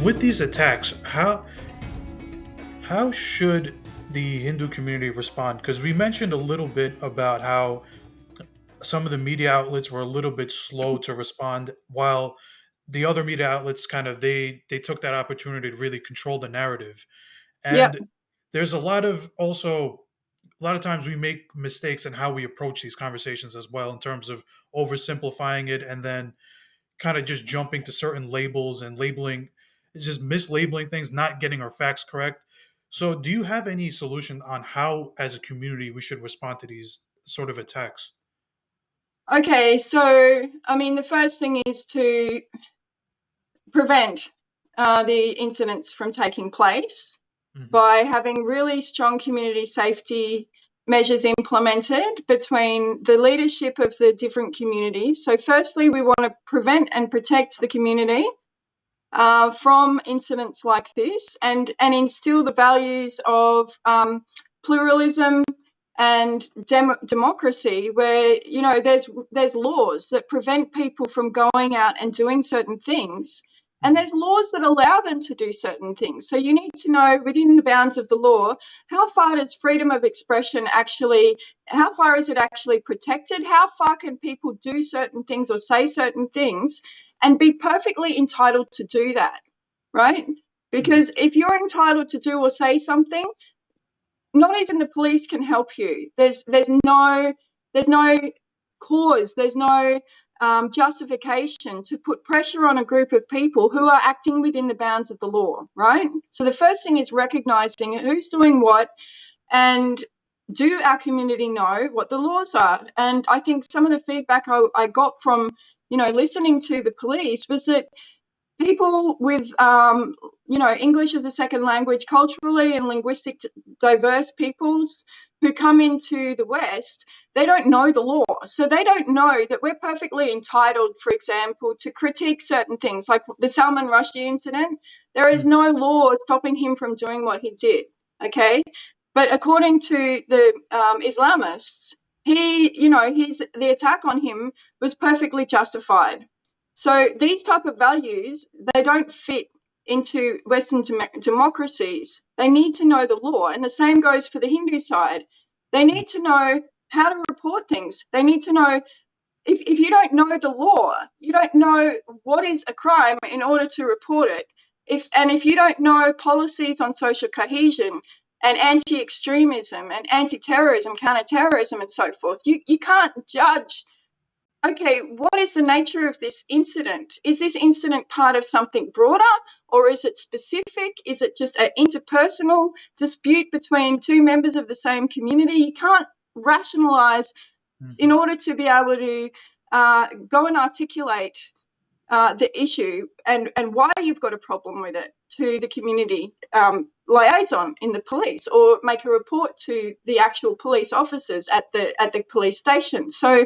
with these attacks, how should the Hindu community respond? Because we mentioned a little bit about how some of the media outlets were a little bit slow to respond, while the other media outlets kind of they took that opportunity to really control the narrative. Yep. And there's a lot of times we make mistakes in how we approach these conversations as well, in terms of oversimplifying it and then kind of just jumping to certain labels and labeling, just mislabeling things, not getting our facts correct. So do you have any solution on how as a community we should respond to these sort of attacks? Okay, so I mean, the first thing is to prevent the incidents from taking place Hmm. by having really strong community safety measures implemented between the leadership of the different communities. So firstly, we want to prevent and protect the community from incidents like this, and instill the values of pluralism and democracy, where there's laws that prevent people from going out and doing certain things, and Hmm. there's laws that allow them to do certain things. So you need to know, within the bounds of the law, how far does freedom of expression actually, how far is it actually protected? How far can people do certain things or say certain things and be perfectly entitled to do that, right? Hmm. Because if you're entitled to do or say something, not even the police can help you. There's no cause, there's no justification to put pressure on a group of people who are acting within the bounds of the law, right? So the first thing is recognizing who's doing what, and do our community know what the laws are? And I think some of the feedback I got from listening to the police was that people with English as a second language, culturally and linguistic diverse peoples who come into the West, they don't know the law. So they don't know that we're perfectly entitled, for example, to critique certain things like the Salman Rushdie incident. There is no law stopping him from doing what he did. Okay. But according to the Islamists, the attack on him was perfectly justified. So these type of values, they don't fit into Western democracies. They need to know the law, and the same goes for the Hindu side. They need to know how to report things. They need to know, if you don't know the law, you don't know what is a crime in order to report it. If you don't know policies on social cohesion and anti-extremism and anti-terrorism, counter-terrorism, and so forth, you can't judge. Okay, what is the nature of this incident? Is this incident part of something broader, or is it specific? Is it just an interpersonal dispute between two members of the same community? You can't rationalize in Hmm. order to be able to go and articulate the issue and why you've got a problem with it to the community liaison in the police, or make a report to the actual police officers at the police station. So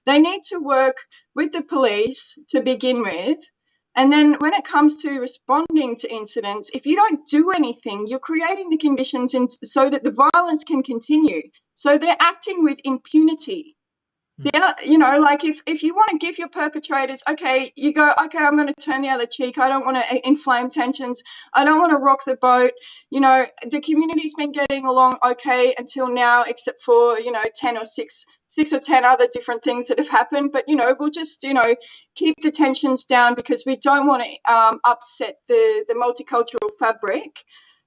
they need to work with the police to begin with. And then when it comes to responding to incidents, if you don't do anything, you're creating the conditions so that the violence can continue. So they're acting with impunity. Yeah, like if you want to give your perpetrators, okay, you go, okay, I'm going to turn the other cheek. I don't want to inflame tensions. I don't want to rock the boat. The community's been getting along okay until now, except for, 10 or 6 or 10 other different things that have happened. But, we'll just, keep the tensions down because we don't want to upset the multicultural fabric.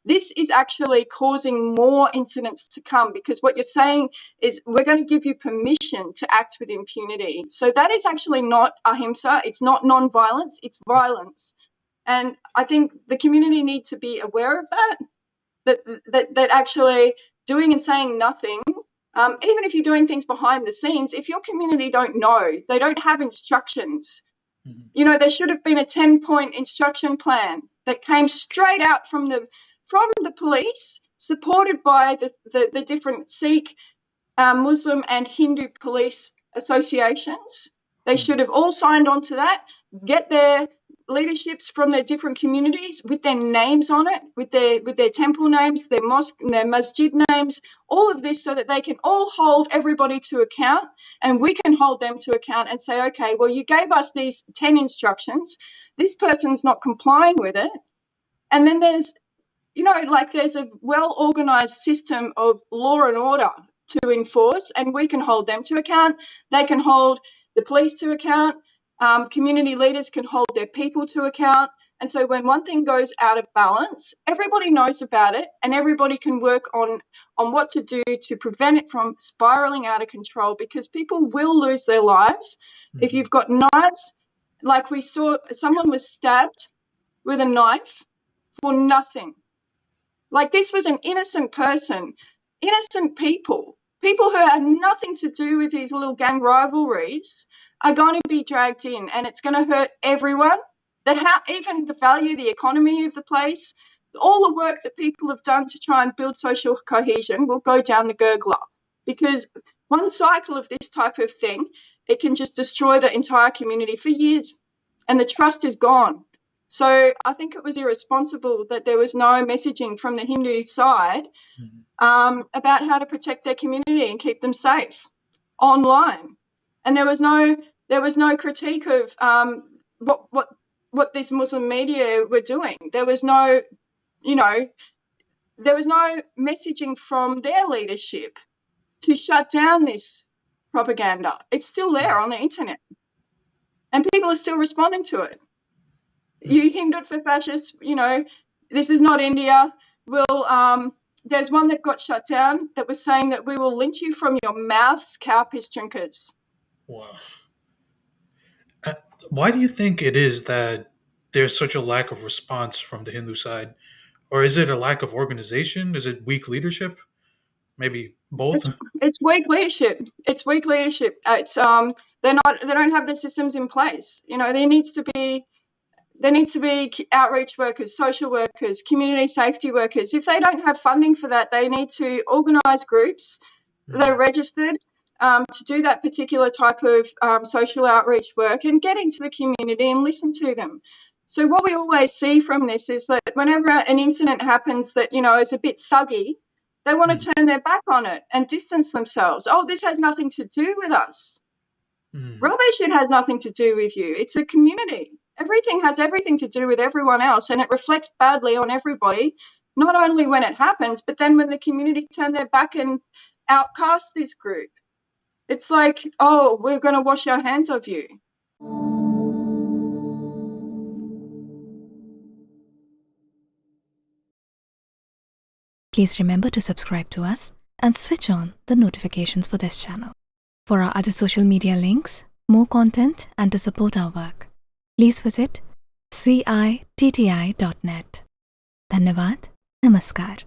This is actually causing more incidents to come, because what you're saying is we're going to give you permission to act with impunity. So that is actually not ahimsa. It's not non-violence. It's violence. And I think the community need to be aware of that actually doing and saying nothing, even if you're doing things behind the scenes, if your community don't know, they don't have instructions. Hmm. There should have been a 10-point instruction plan that came straight out from the police, supported by the different Sikh, Muslim and Hindu police associations. They Hmm. should have all signed on to that, get their leaderships from their different communities with their names on it, with their temple names, their mosque, their masjid names, all of this, so that they can all hold everybody to account, and we can hold them to account and say, okay, well, you gave us these 10 instructions. This person's not complying with it. And then there's, there's a well-organized system of law and order to enforce, and we can hold them to account. They can hold the police to account. Community leaders can hold their people to account. And so when one thing goes out of balance, everybody knows about it, and everybody can work on what to do to prevent it from spiraling out of control, because people will lose their lives. Mm-hmm. If you've got knives, like we saw, someone was stabbed with a knife for nothing. Like, this was an innocent person, innocent people who have nothing to do with these little gang rivalries are going to be dragged in, and it's going to hurt everyone. Even the value, the economy of the place, all the work that people have done to try and build social cohesion will go down the gurgler, because one cycle of this type of thing, it can just destroy the entire community for years, and the trust is gone. So I think it was irresponsible that there was no messaging from the Hindu side about how to protect their community and keep them safe online, and there was no critique of what this Muslim media were doing. There was no messaging from their leadership to shut down this propaganda. It's still there on the internet, and people are still responding to it. You Hindut for fascists, this is not India. There's one that got shut down that was saying that we will lynch you from your mouths, cow piss drinkers. Wow. Why do you think it is that there's such a lack of response from the Hindu side? Or is it a lack of organization? Is it weak leadership? Maybe both? It's weak leadership. It's weak leadership. It's they don't have the systems in place. There needs to be outreach workers, social workers, community safety workers. If they don't have funding for that, they need to organise groups that are registered to do that particular type of social outreach work and get into the community and listen to them. So what we always see from this is that whenever an incident happens that, is a bit thuggy, they want to turn their back on it and distance themselves. Oh, this has nothing to do with us. Rubbish, it has nothing to do with you. It's a community. Everything has everything to do with everyone else, and it reflects badly on everybody, not only when it happens, but then when the community turn their back and outcast this group. It's like, oh, we're going to wash our hands of you. Please remember to subscribe to us and switch on the notifications for this channel. For our other social media links, more content, and to support our work, please visit citti.net. Dhanyavad. Namaskar.